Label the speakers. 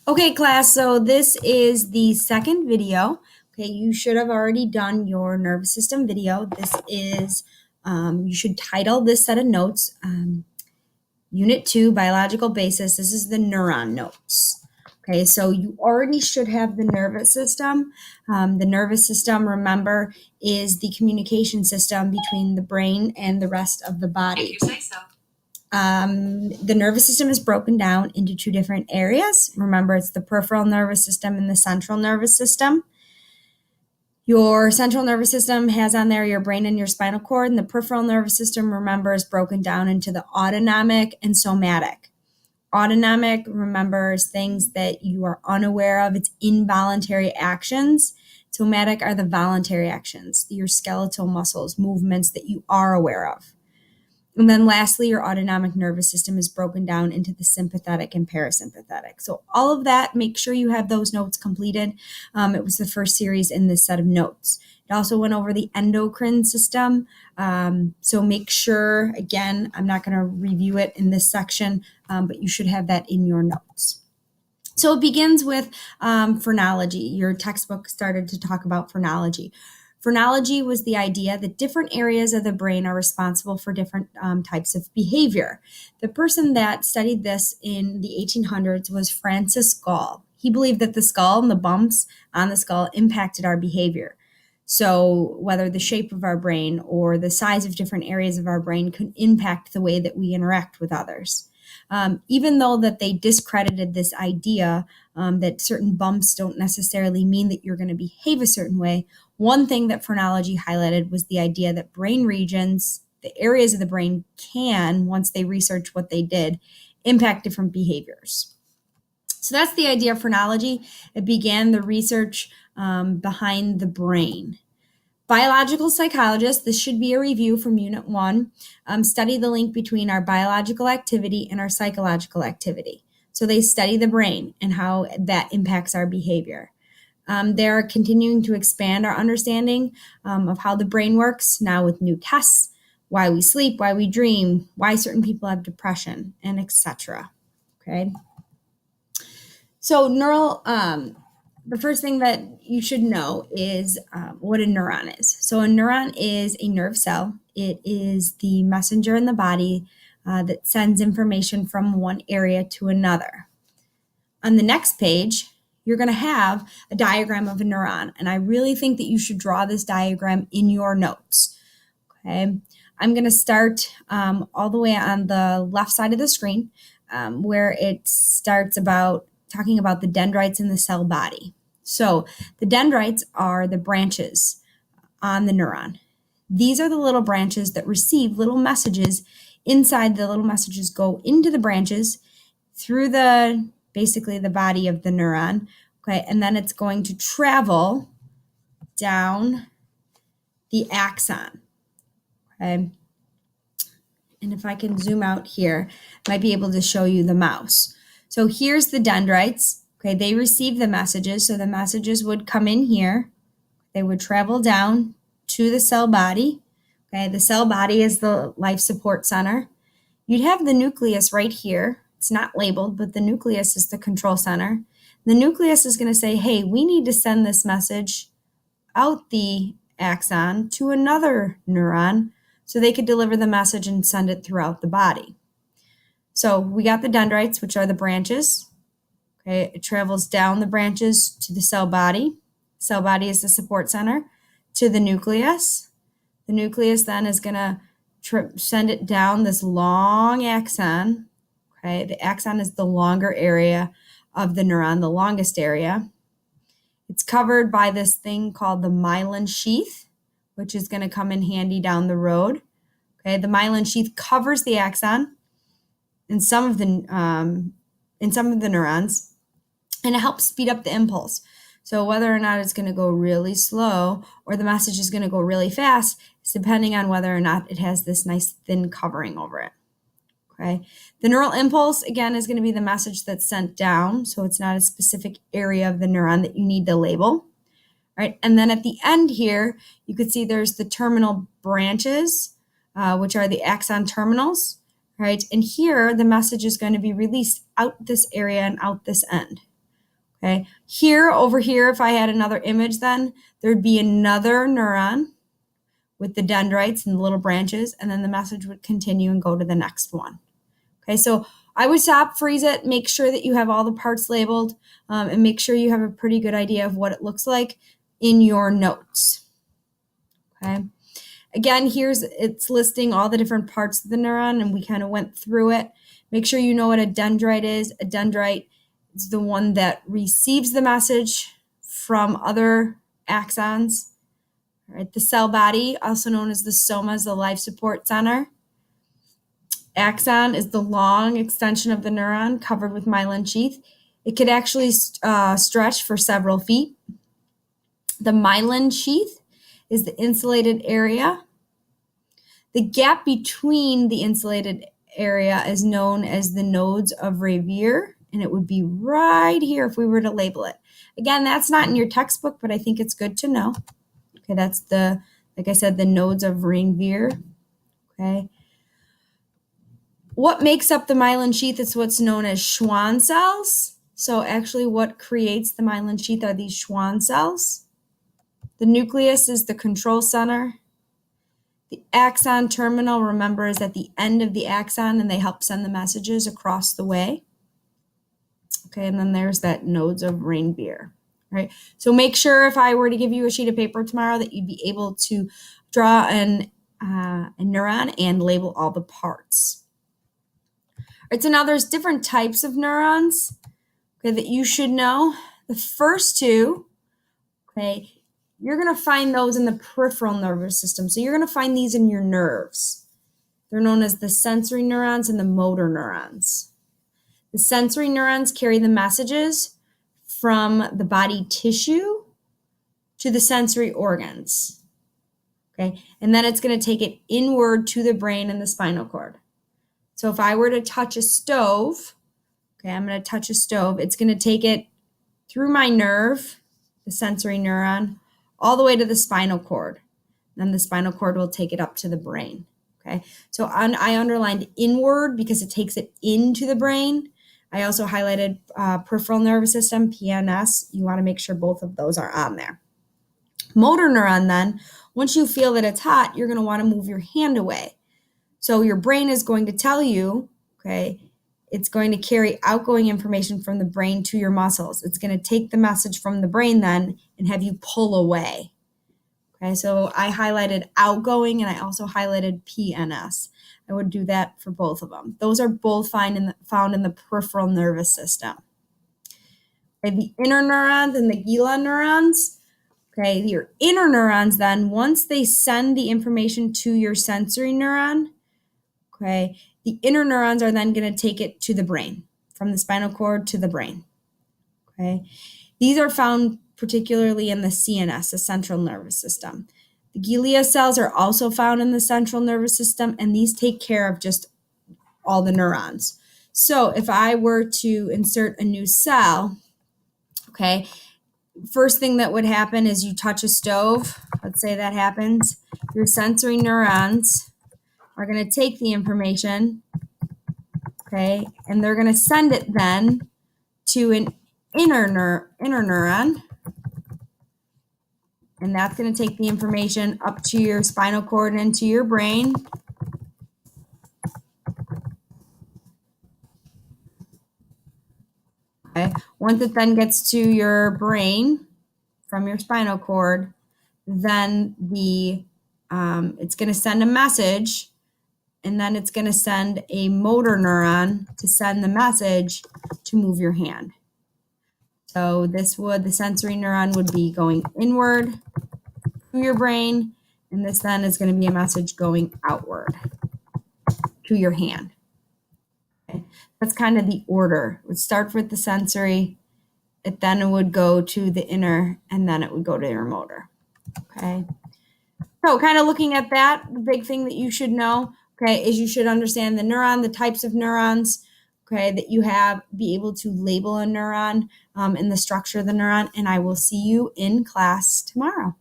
Speaker 1: Okay, class, so this is the second video. Okay, you should have already done your nervous system video. This is, you should title this set of notes, Unit 2, Biological Basis. This is the neuron notes. Okay, so you already should have the nervous system. The nervous system, remember, is the communication system between the brain and the rest of the body.
Speaker 2: If you say so.
Speaker 1: The nervous system is broken down into two different areas. Remember, it's the peripheral nervous system and the central nervous system. Your central nervous system has on there your brain and your spinal cord, and the peripheral nervous system, remember, is broken down into the autonomic and somatic. Autonomic, remember, is things that you are unaware of. It's involuntary actions. Somatic are the voluntary actions, your skeletal muscles, movements that you are aware of. And then lastly, your autonomic nervous system is broken down into the sympathetic and parasympathetic. So all of that, make sure you have those notes completed. It was the first series in this set of notes. It also went over the endocrine system. So make sure, again, I'm not going to review it in this section, but you should have that in your notes. So it begins with phrenology. Your textbook started to talk about phrenology. Phrenology was the idea that different areas of the brain are responsible for different types of behavior. The person that studied this in the 1800s was Francis Gall. He believed that the skull and the bumps on the skull impacted our behavior. So whether the shape of our brain or the size of different areas of our brain could impact the way that we interact with others. Even though that they discredited this idea that certain bumps don't necessarily mean that you're going to behave a certain way, one thing that phrenology highlighted was the idea that brain regions, the areas of the brain can, once they research what they did, impact different behaviors. So that's the idea of phrenology. It began the research behind the brain. Biological psychologists, this should be a review from Unit 1, study the link between our biological activity and our psychological activity. So they study the brain and how that impacts our behavior. They're continuing to expand our understanding of how the brain works now with new tests, why we sleep, why we dream, why certain people have depression, and etc. Okay. So the first thing that you should know is what a neuron is. So a neuron is a nerve cell. It is the messenger in the body that sends information from one area to another. On the next page, you're going to have a diagram of a neuron, and I really think that you should draw this diagram in your notes. Okay, I'm going to start all the way on the left side of the screen where it starts talking about the dendrites in the cell body. So the dendrites are the branches on the neuron. These are the little branches that receive little messages. Inside, the little messages go into the branches through basically the body of the neuron. Okay, and then it's going to travel down the axon. Okay. And if I can zoom out here, I might be able to show you the mouse. So here's the dendrites. Okay, they receive the messages. So the messages would come in here. They would travel down to the cell body. Okay, the cell body is the life support center. You'd have the nucleus right here. It's not labeled, but the nucleus is the control center. The nucleus is going to say, hey, we need to send this message out the axon to another neuron so they could deliver the message and send it throughout the body. So we got the dendrites, which are the branches. Okay, it travels down the branches to the cell body. Cell body is the support center to the nucleus. The nucleus then is going to send it down this long axon. Okay, the axon is the longer area of the neuron, the longest area. It's covered by this thing called the myelin sheath, which is going to come in handy down the road. Okay, the myelin sheath covers the axon in some of the neurons, and it helps speed up the impulse. So whether or not it's going to go really slow or the message is going to go really fast, it's depending on whether or not it has this nice thin covering over it. Okay. The neural impulse, again, is going to be the message that's sent down. So it's not a specific area of the neuron that you need to label. Right. And then at the end here, you could see there's the terminal branches, which are the axon terminals. Right. And here, the message is going to be released out this area and out this end. Okay, over here, if I had another image, then there'd be another neuron with the dendrites and the little branches, and then the message would continue and go to the next one. Okay, so I would stop, freeze it, make sure that you have all the parts labeled, and make sure you have a pretty good idea of what it looks like in your notes. Okay, again, it's listing all the different parts of the neuron, and we kind of went through it. Make sure you know what a dendrite is. A dendrite is the one that receives the message from other axons. All right, the cell body, also known as the soma, is the life support center. Axon is the long extension of the neuron covered with myelin sheath. It could actually stretch for several feet. The myelin sheath is the insulated area. The gap between the insulated area is known as the nodes of Revere, and it would be right here if we were to label it. Again, that's not in your textbook, but I think it's good to know. Okay, that's like I said, the nodes of Revere. Okay. What makes up the myelin sheath is what's known as Schwann cells. So actually what creates the myelin sheath are these Schwann cells. The nucleus is the control center. The axon terminal, remember, is at the end of the axon, and they help send the messages across the way. Okay, and then there's that nodes of Revere. Right. So make sure if I were to give you a sheet of paper tomorrow that you'd be able to draw a neuron and label all the parts. All right, so now there's different types of neurons, okay, that you should know. The first two, okay, you're going to find those in the peripheral nervous system. So you're going to find these in your nerves. They're known as the sensory neurons and the motor neurons. The sensory neurons carry the messages from the body tissue to the sensory organs. Okay, and then it's going to take it inward to the brain and the spinal cord. So if I were to touch a stove, okay, I'm going to touch a stove, it's going to take it through my nerve, the sensory neuron, all the way to the spinal cord. Then the spinal cord will take it up to the brain. Okay, so I underlined inward because it takes it into the brain. I also highlighted peripheral nervous system, PNS. You want to make sure both of those are on there. Motor neuron then, once you feel that it's hot, you're going to want to move your hand away. So your brain is going to tell you, okay, it's going to carry outgoing information from the brain to your muscles. It's going to take the message from the brain then and have you pull away. Okay, so I highlighted outgoing and I also highlighted PNS. I would do that for both of them. Those are both found in the peripheral nervous system. Okay, the inner neurons and the glia neurons. Okay, your inner neurons then, once they send the information to your sensory neuron, okay, the inner neurons are then going to take it to the brain, from the spinal cord to the brain. Okay, these are found particularly in the CNS, the central nervous system. The glia cells are also found in the central nervous system, and these take care of just all the neurons. So if I were to insert a new cell, okay, first thing that would happen is you touch a stove. Let's say that happens. Your sensory neurons are going to take the information, okay, and they're going to send it then to an inner neuron. And that's going to take the information up to your spinal cord and into your brain. Okay. Once it then gets to your brain from your spinal cord, then it's going to send a message, and then it's going to send a motor neuron to send the message to move your hand. So the sensory neuron would be going inward to your brain, and this then is going to be a message going outward to your hand. Okay. That's kind of the order. It would start with the sensory, then it would go to the inner, and then it would go to your motor. Okay. So kind of looking at that, the big thing that you should know, okay, is you should understand the neuron, the types of neurons, okay, that you have, be able to label a neuron and the structure of the neuron, and I will see you in class tomorrow.